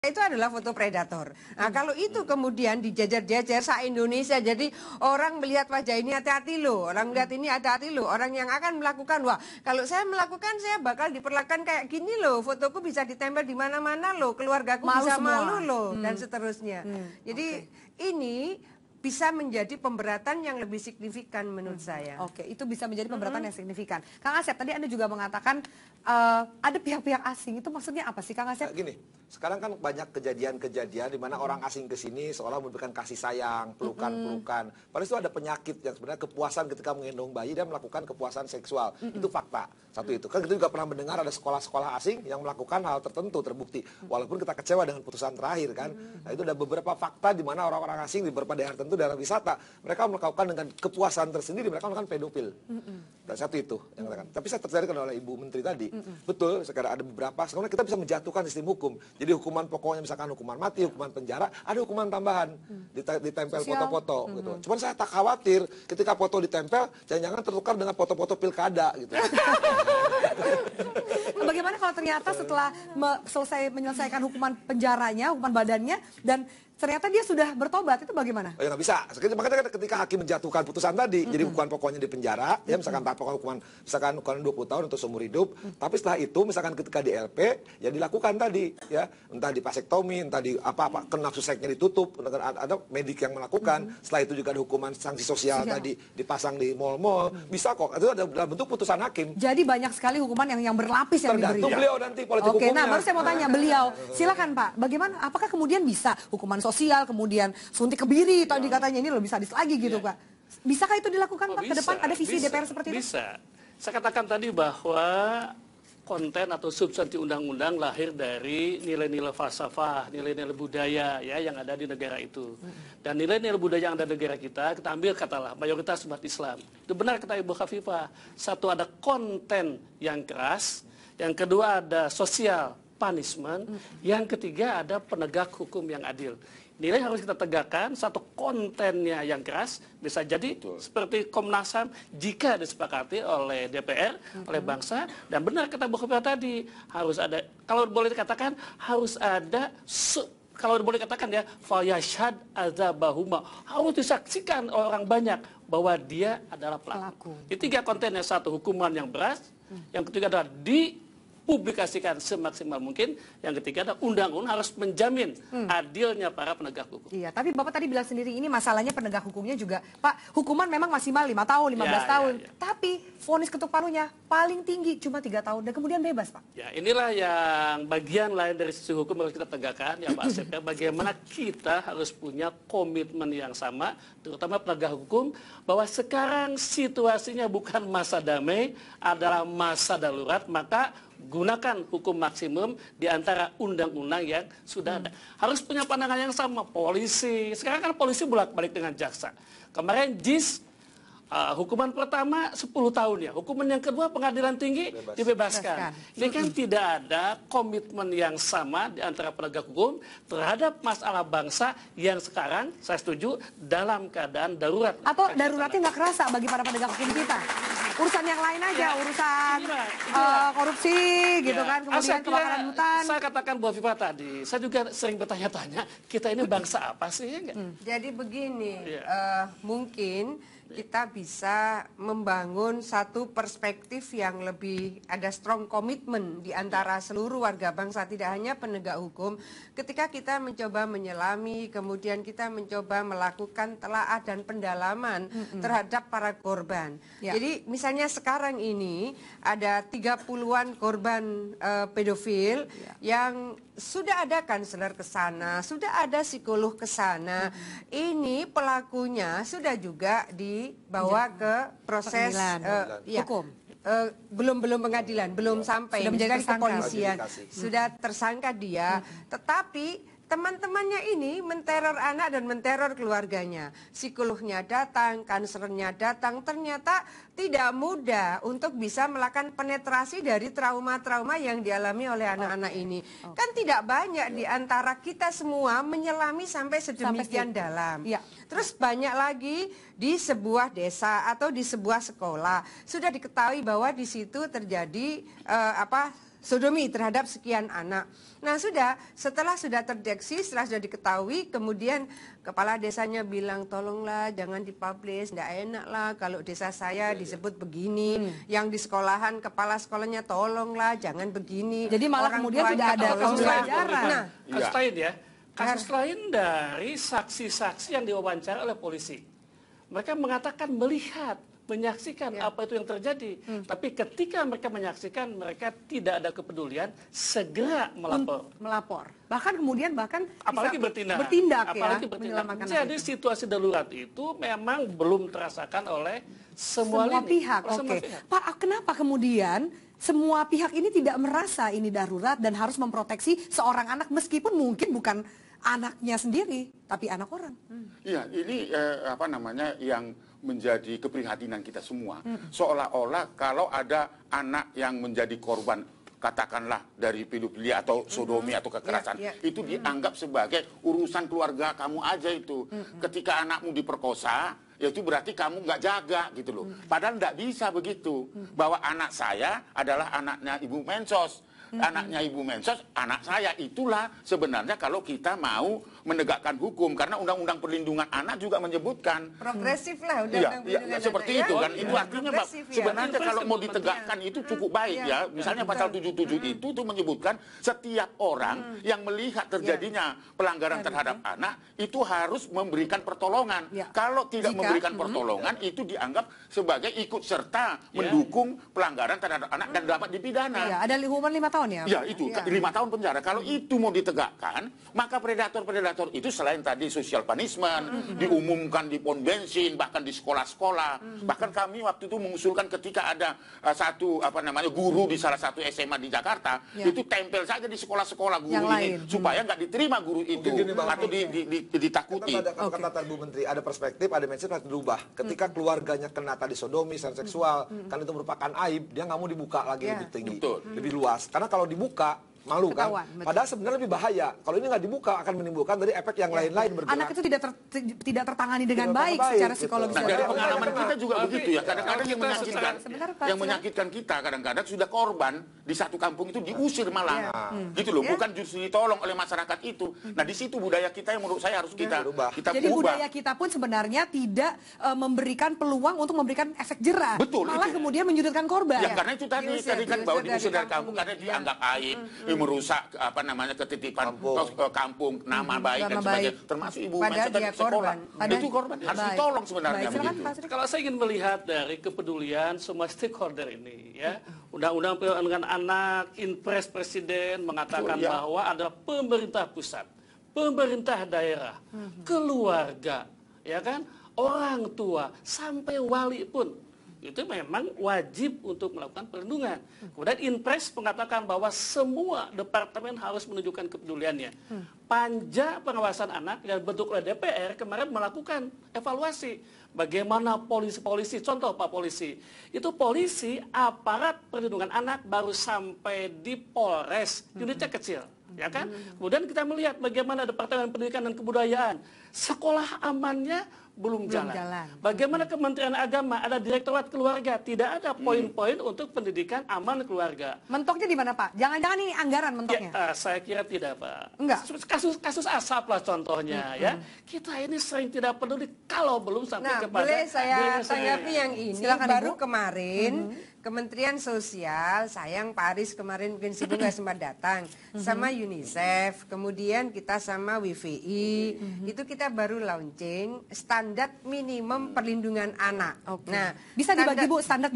itu adalah foto predator. Nah, kalau itu kemudian dijajar-jajar se-Indonesia, jadi orang melihat wajah ini hati-hati loh, orang melihat ini hati-hati loh, orang yang akan melakukan, wah kalau saya melakukan saya bakal diperlakukan kayak gini loh, fotoku bisa ditempel di mana-mana loh, keluargaku Malu bisa semua. malu loh, dan seterusnya. Jadi ini bisa menjadi pemberatan yang lebih signifikan menurut saya. Oke, itu bisa menjadi pemberatan yang signifikan. Kang Asep, tadi Anda juga mengatakan ada pihak-pihak asing, itu maksudnya apa sih Kang Asep? Gini, sekarang kan banyak kejadian-kejadian di mana orang asing ke sini seolah memberikan kasih sayang, pelukan-pelukan. Padahal itu ada penyakit yang sebenarnya kepuasan ketika menggendong bayi, dia melakukan kepuasan seksual. Itu fakta. Satu itu. Kan kita juga pernah mendengar ada sekolah-sekolah asing yang melakukan hal tertentu terbukti. Walaupun kita kecewa dengan putusan terakhir kan. Nah, itu ada beberapa fakta di mana orang-orang asing di beberapa daerah tertentu daerah wisata, mereka melakukan dengan kepuasan tersendiri, mereka melakukan pedofil. Dan satu itu yang katakan. Tapi saya tertarik oleh Ibu Menteri tadi. Betul, sekarang ada beberapa, sekarang kita bisa menjatuhkan sistem hukum. Jadi hukuman pokoknya misalkan hukuman mati, hukuman penjara, ada hukuman tambahan ditempel foto-foto gitu. Cuman saya tak khawatir ketika foto ditempel jangan-jangan tertukar dengan foto-foto pilkada gitu. Bagaimana kalau ternyata setelah selesai menyelesaikan hukuman penjaranya, hukuman badannya, dan ternyata dia sudah bertobat, itu bagaimana? Oh, ya nggak bisa. Makanya ketika hakim menjatuhkan putusan tadi, jadi hukuman pokoknya di penjara, ya misalkan hukuman 20 tahun untuk seumur hidup, tapi setelah itu misalkan ketika di LP, ya dilakukan tadi, ya entah di vasektomi, entah di apa-apa, nafsu seksnya ditutup, ada medik yang melakukan. Setelah itu juga ada hukuman sanksi sosial tadi dipasang di mall-mall, bisa kok. Itu ada dalam bentuk putusan hakim. Jadi banyak sekali hukuman yang berlapis yang diberi. Tergantung beliau nanti politik hukumnya. Nah baru saya mau tanya beliau, silakan Pak, bagaimana? Apakah kemudian bisa hukuman sosial, kemudian suntik kebiri, tadi katanya ini lebih sadis lagi gitu Pak? Bisakah itu dilakukan Pak? Ke depan ada visi DPR seperti itu? Bisa. Saya katakan tadi bahwa konten atau substansi undang-undang lahir dari nilai-nilai falsafah, nilai-nilai budaya ya yang ada di negara itu. Dan nilai-nilai budaya yang ada di negara kita ambil katalah mayoritas umat Islam. Itu benar kata Ibu Khafifah. Satu, ada konten yang keras, yang kedua ada social punishment, yang ketiga ada penegak hukum yang adil. Nilai harus kita tegakkan, satu kontennya yang keras, bisa jadi seperti Komnas HAM jika disepakati oleh DPR, oleh bangsa, dan benar kata Bu Khofifah tadi, harus ada, kalau boleh dikatakan, harus ada, kalau boleh dikatakan ya, fayashhad azabahuma, harus disaksikan orang banyak bahwa dia adalah pelaku. Di tiga kontennya, satu hukuman yang berat, yang ketiga adalah publikasikan semaksimal mungkin. Yang ketiga ada undang-undang harus menjamin adilnya para penegak hukum. Iya, tapi Bapak tadi bilang sendiri ini masalahnya penegak hukumnya juga, Pak, hukuman memang maksimal 5 tahun, 15 tahun. Tapi vonis ketuk palunya paling tinggi cuma 3 tahun dan kemudian bebas, Pak. Ya, inilah yang bagian lain dari sisi hukum harus kita tegakkan ya Pak Asep. Bagaimana kita harus punya komitmen yang sama, terutama penegak hukum, bahwa sekarang situasinya bukan masa damai, adalah masa darurat, maka gunakan hukum maksimum di antara undang-undang yang sudah ada. Harus punya pandangan yang sama. Polisi, sekarang kan polisi bolak-balik dengan jaksa. Kemarin JIS, hukuman pertama 10 tahun ya. Hukuman yang kedua pengadilan tinggi dibebaskan. Ini kan tidak ada komitmen yang sama di antara penegak hukum terhadap masalah bangsa yang sekarang, saya setuju, dalam keadaan darurat. Atau daruratnya nggak kerasa bagi para penegak hukum kita. Urusan yang lain aja, urusan korupsi gitu kan, kemudian kebakaran hutan. Saya katakan Bu Khofifah tadi, saya juga sering bertanya-tanya, kita ini bangsa apa sih? Ya, jadi begini, mungkin kita bisa membangun satu perspektif yang lebih ada strong komitmen di antara seluruh warga bangsa, tidak hanya penegak hukum. Ketika kita mencoba menyelami, kemudian kita mencoba melakukan telaah dan pendalaman terhadap para korban. Jadi misalnya sekarang ini ada 30-an korban pedofil yang sudah ada konselor ke sana, sudah ada psikolog ke sana. Ini pelakunya sudah juga dibawa ke proses hukum. Belum pengadilan, belum sampai sudah menjadi kepolisian, sudah tersangka dia, tetapi teman-temannya ini menteror anak dan menteror keluarganya. Psikolognya datang, konselornya datang, ternyata tidak mudah untuk bisa melakukan penetrasi dari trauma-trauma yang dialami oleh anak-anak ini. Kan tidak banyak di antara kita semua menyelami sampai sedemikian dalam. Terus banyak lagi di sebuah desa atau di sebuah sekolah sudah diketahui bahwa di situ terjadi sodomi terhadap sekian anak. Nah setelah sudah terdeteksi, setelah sudah diketahui, kemudian kepala desanya bilang tolonglah jangan dipublish, nggak enak lah kalau desa saya disebut begini. Yang di sekolahan kepala sekolahnya tolonglah jangan begini. Jadi malah Orang kemudian tuanya tidak ada tolonglah. pembelajaran. Nah, Kasus lain ya, kasus lain dari saksi-saksi yang diwawancara oleh polisi. Mereka mengatakan melihat, menyaksikan apa itu yang terjadi. Tapi ketika mereka menyaksikan, mereka tidak ada kepedulian, segera melapor. Bahkan kemudian Apalagi bisa bertindak. apalagi bertindak. Menyelamatkan. Jadi situasi darurat itu memang belum terasakan oleh semua pihak. Semua Oke. pihak. Pak, kenapa kemudian semua pihak ini tidak merasa ini darurat dan harus memproteksi seorang anak meskipun mungkin bukan anaknya sendiri, tapi anak orang? Iya, ini yang menjadi keprihatinan kita semua. Seolah-olah kalau ada anak yang menjadi korban, katakanlah dari pedofilia atau sodomi atau kekerasan, itu dianggap sebagai urusan keluarga kamu aja itu. Ketika anakmu diperkosa, ya itu berarti kamu nggak jaga gitu loh. Padahal nggak bisa begitu. Bahwa anak saya adalah anaknya Ibu Mensos. Anaknya Ibu Mensos, anak saya. Itulah sebenarnya kalau kita mau menegakkan hukum. Karena Undang-Undang Perlindungan Anak juga menyebutkan. Progresif lah Undang-Undang Perlindungan seperti Anak, itu ya? kan. Itu artinya sebenarnya kalau mau ditegakkan itu cukup baik ya. Misalnya pasal 77 itu tuh menyebutkan setiap orang yang melihat terjadinya pelanggaran terhadap anak itu harus memberikan pertolongan. Kalau tidak memberikan pertolongan itu dianggap sebagai ikut serta mendukung pelanggaran terhadap anak dan dapat dipidana. Ya, ada hukuman 5 tahun ya? Ya itu 5 tahun penjara. Kalau itu mau ditegakkan, maka predator-predator itu selain tadi social punishment, diumumkan di pom bensin, bahkan di sekolah-sekolah. Bahkan kami waktu itu mengusulkan ketika ada satu guru di salah satu SMA di Jakarta, itu tempel saja di sekolah-sekolah guru ini supaya nggak diterima guru itu atau ditakuti. Kata Bu Menteri, ada perspektif, ada mindset harus dirubah. Ketika keluarganya kena tadi sodomi, seksual, kan itu merupakan aib, dia nggak mau dibuka lagi lebih tinggi, lebih luas. Karena kalau dibuka malu Ketahuan, kan. Padahal sebenarnya lebih bahaya. Kalau ini nggak dibuka akan menimbulkan dari efek yang lain-lain bergerak. Anak itu tidak tertangani dengan baik secara psikologis. Nah, dari pengalaman kita juga begitu ya. Kadang-kadang yang menyakitkan kita kadang-kadang sudah korban di satu kampung itu diusir malah. Gitu loh, bukan justru ditolong oleh masyarakat itu. Nah, di situ budaya kita yang menurut saya harus kita ubah. Jadi budaya kita pun sebenarnya tidak memberikan peluang untuk memberikan efek jerah. Betul. Malah kemudian menyudutkan korban. Ya karena itu tadi kan bahwa diusir dari kampung karena dianggap aib, merusak ketitipan kampung, nama baik dan sebagainya, termasuk Ibu Mensos tadi sekolah. Itu korban harus ditolong sebenarnya begitu. Kalau saya ingin melihat dari kepedulian semua stakeholder ini, ya, Undang-Undang Perlindungan Anak, Inpres Presiden mengatakan bahwa ada pemerintah pusat, pemerintah daerah, keluarga, ya kan, orang tua sampai wali pun itu memang wajib untuk melakukan perlindungan. Kemudian Inpres mengatakan bahwa semua departemen harus menunjukkan kepeduliannya. Panja pengawasan anak yang bentuk oleh DPR kemarin melakukan evaluasi. Bagaimana polisi-polisi, contoh Pak Polisi, itu polisi aparat perlindungan anak baru sampai di Polres, unitnya kecil. Ya kan? Kemudian kita melihat bagaimana Departemen Pendidikan dan Kebudayaan, sekolah amannya belum jalan. Bagaimana Kementerian Agama, ada Direktorat Keluarga, tidak ada poin-poin untuk pendidikan aman keluarga. Mentoknya di mana Pak? Jangan-jangan ini anggaran mentoknya? Ya, saya kira tidak Pak. Enggak. Kasus asap lah contohnya ya. Kita ini sering tidak peduli kalau belum sampai kepada. Boleh saya tanggapi yang ini. Silakan, baru Ibu. Kemarin Kementerian Sosial, sayang Pak Aris kemarin mungkin sibuk nggak sempat datang, sama UNICEF, kemudian kita sama WVI, itu kita baru launching standar minimum perlindungan anak. Nah, bisa dibagi Bu standar